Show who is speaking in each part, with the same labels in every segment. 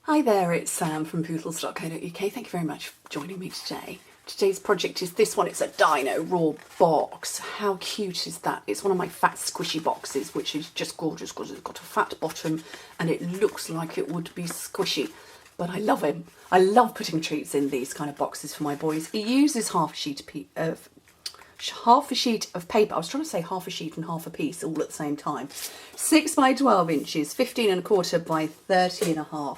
Speaker 1: Hi there, it's Sam from poodles.co.uk. Thank you very much for joining me today. Today's project is this one. It's a Dino raw box. How cute is that? It's one of my fat squishy boxes, which is just gorgeous because it's got a fat bottom and it looks like it would be squishy. But I love him. I love putting treats in these kind of boxes for my boys. He uses half a sheet of paper. I was trying to say half a sheet and half a piece all at the same time. 6 by 12 inches, 15 1/4 by 30 1/2.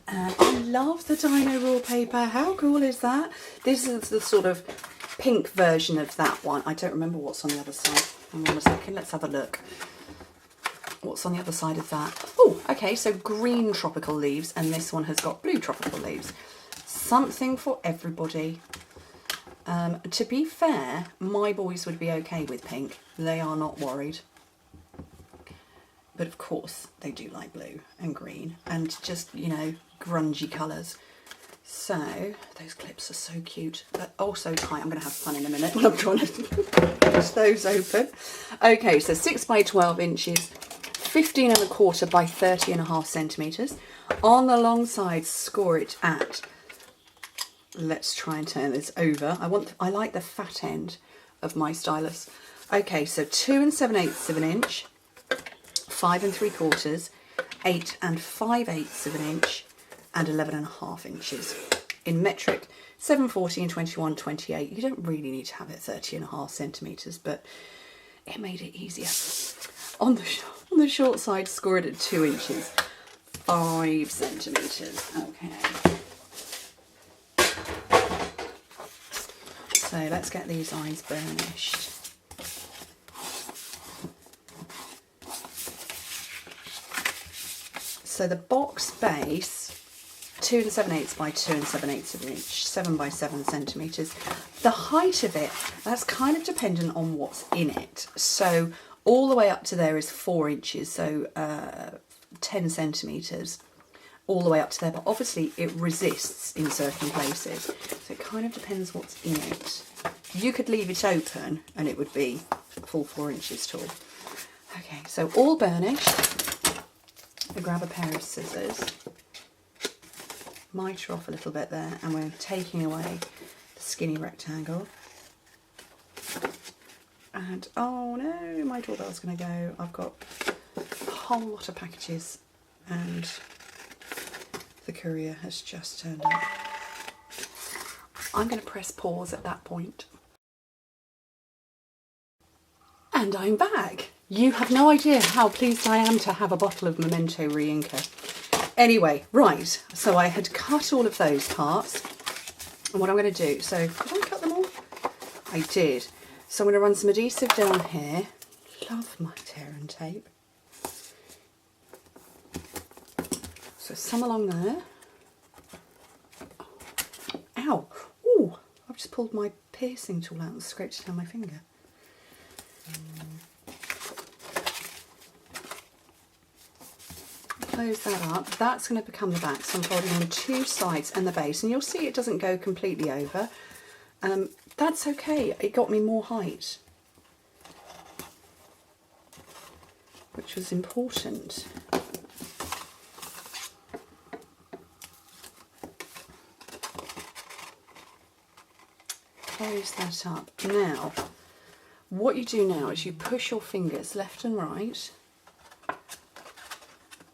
Speaker 1: And I love the Dino raw paper. How cool is that? This is the sort of pink version of that one. I don't remember what's on the other side. Hang on a second, let's have a look. What's on the other side of that? Oh, okay, so green tropical leaves, and this one has got blue tropical leaves. Something for everybody. To be fair, my boys would be okay with pink. They are not worried. But of course, they do like blue and green and just, you know, grungy colours. So, those clips are so cute, but also tight. I'm going to have fun in a minute when I'm trying to push those open. Okay, so 6 by 12 inches, 15 1/4 by 30 1/2 centimetres. On the long side, score it at, let's try and turn this over. I like the fat end of my stylus. Okay, so 2 7/8 of an inch, 5 3/4, 8 5/8 of an inch, and 11 1/2 inches. In metric, 7/40 and 21/28. You don't really need to have it 30 1/2 centimetres, but it made it easier. On the short side, score it at 2 inches, 5 centimetres. Okay. So let's get these eyes burnished. So the box base, 2 7/8 by 2 7/8 of an inch, 7 by 7 centimetres. The height of it, that's kind of dependent on what's in it. So all the way up to there is 4 inches, so 10 centimetres. All the way up to there, but obviously it resists in certain places, so it kind of depends what's in it. You could leave it open and it would be a full 4 inches tall. Okay, so all burnished. I grab a pair of scissors, miter off a little bit there, and we're taking away the skinny rectangle. And oh no, my doorbell's going to go. I've got a whole lot of packages and the courier has just turned up. I'm going to press pause at that point. And I'm back. You have no idea how pleased I am to have a bottle of Memento Re-Inker. Anyway, right, so I had cut all of those parts. And what I'm going to do, so did I cut them all? I did. So I'm going to run some adhesive down here. Love my tear and tape. So some along there. Ow! Ooh! I've just pulled my piercing tool out and scraped it down my finger. Close that up. That's going to become the back. So I'm folding on 2 sides and the base. And you'll see it doesn't go completely over. That's okay. It got me more height, which was important. Close that up. Now, what you do now is you push your fingers left and right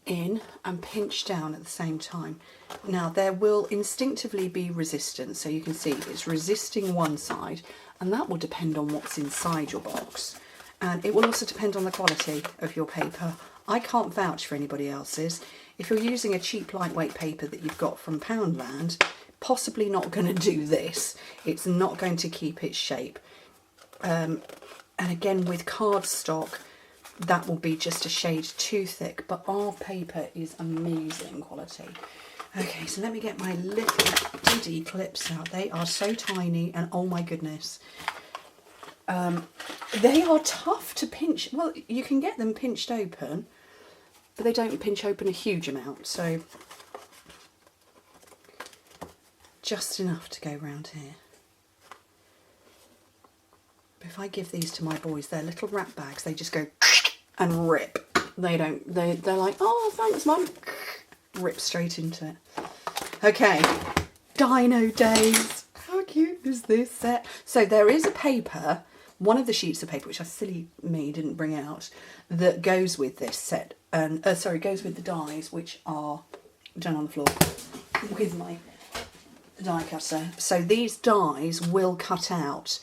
Speaker 1: in and pinch down at the same time. Now, there will instinctively be resistance, so you can see it's resisting one side, and that will depend on what's inside your box. And it will also depend on the quality of your paper. I can't vouch for anybody else's. If you're using a cheap lightweight paper that you've got from Poundland, possibly not going to do this. It's not going to keep its shape. And again, with cardstock, that will be just a shade too thick, but our paper is amazing quality. Okay, so let me get my little diddy clips out. They are so tiny, and oh my goodness. They are tough to pinch. Well, you can get them pinched open, but they don't pinch open a huge amount, so just enough to go round here. But if I give these to my boys, they're little wrap bags, they just go and rip. They're like, oh, thanks, Mum. rip straight into it. Okay, Dino Days. How cute is this set? So there is a paper, one of the sheets of paper, which I silly me didn't bring out, that goes with this set. And goes with the dies, which are down on the floor with my die cutter. So these dies will cut out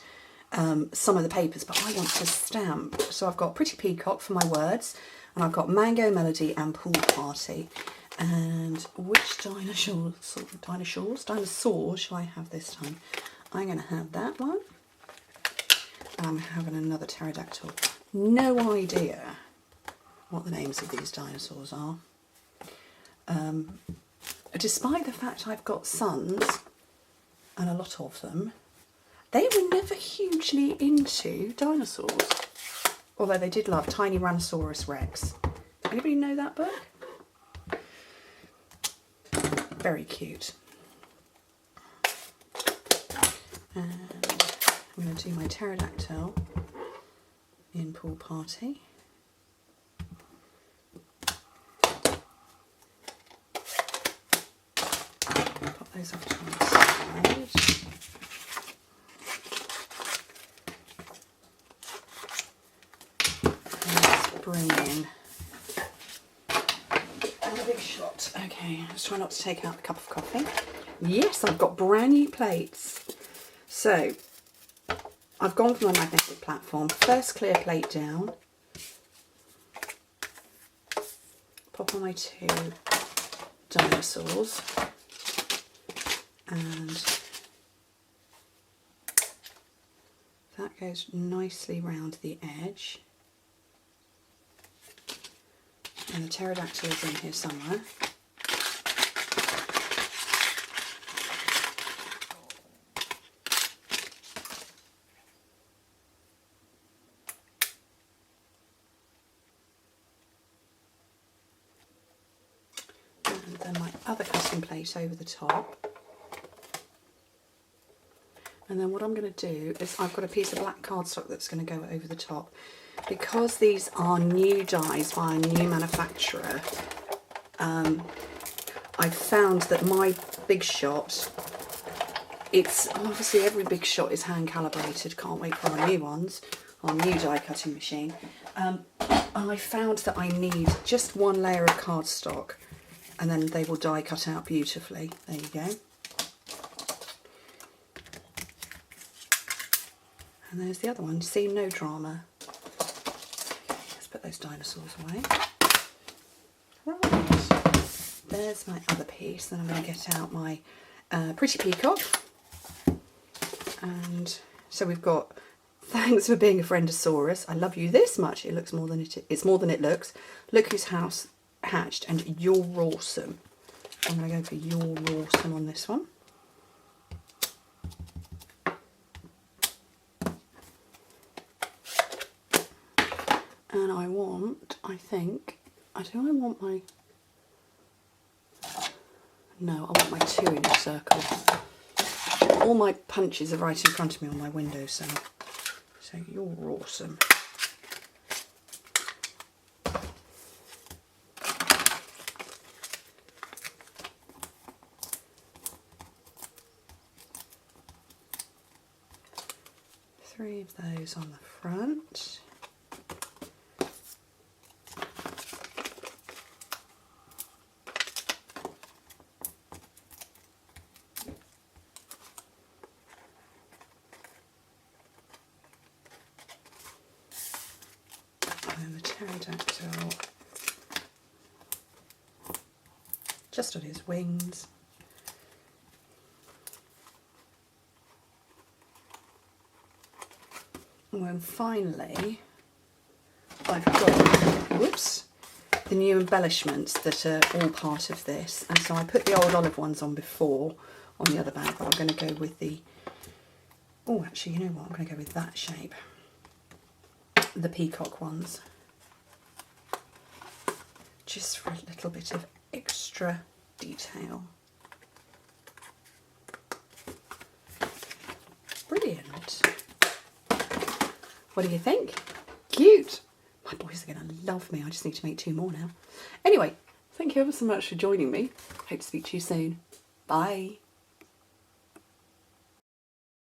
Speaker 1: some of the papers, but I want to stamp. So I've got Pretty Peacock for my words, and I've got Mango Melody and Pool Party. And which dinosaurs shall I have this time? I'm going to have that one. I'm having another pterodactyl. No idea what the names of these dinosaurs are. Despite the fact I've got sons, and a lot of them, they were never hugely into dinosaurs. Although they did love Tiny Tyrannosaurus Rex. Anybody know that book? Very cute. And I'm going to do my pterodactyl in Pool Party. Pop those off to one side. Let's bring in a big shot. Okay, let's try not to take out the cup of coffee. Yes, I've got brand new plates. So, I've gone for my magnetic platform. First clear plate down. Pop on my 2 dinosaurs. And that goes nicely round the edge. And the pterodactyl is in here somewhere. And then my other custom plate over the top. And then what I'm going to do is I've got a piece of black cardstock that's going to go over the top. Because these are new dies by a new manufacturer, I've found that my Big Shot, it's obviously every Big Shot is hand calibrated, can't wait for our new ones, our new die cutting machine. And I found that I need just one layer of cardstock and then they will die cut out beautifully. There you go. And there's the other one, see, no drama. Let's put those dinosaurs away. Right, there's my other piece. Then I'm going to get out my Pretty Peacock. And so we've got, thanks for being a friendosaurus. I love you this much. It looks more than it's more than it looks. Look whose house hatched, and you're awesome. I'm going to go for you're awesome on this one. And I want, I think, do I want my, no, I want my 2 in a circle. All my punches are right in front of me on my windowsill. So you're awesome. Three of those on the front. And the pterodactyl just on his wings. And then finally I've got, whoops, the new embellishments that are all part of this. And so I put the old olive ones on before on the other bag, but I'm going to go with the, oh actually you know what, I'm going to go with that shape. The peacock ones, just for a little bit of extra detail. Brilliant. What do you think? Cute. My boys are going to love me. I just need to make 2 more now. Anyway, Thank you ever so much for joining me. Hope to speak to you soon. Bye.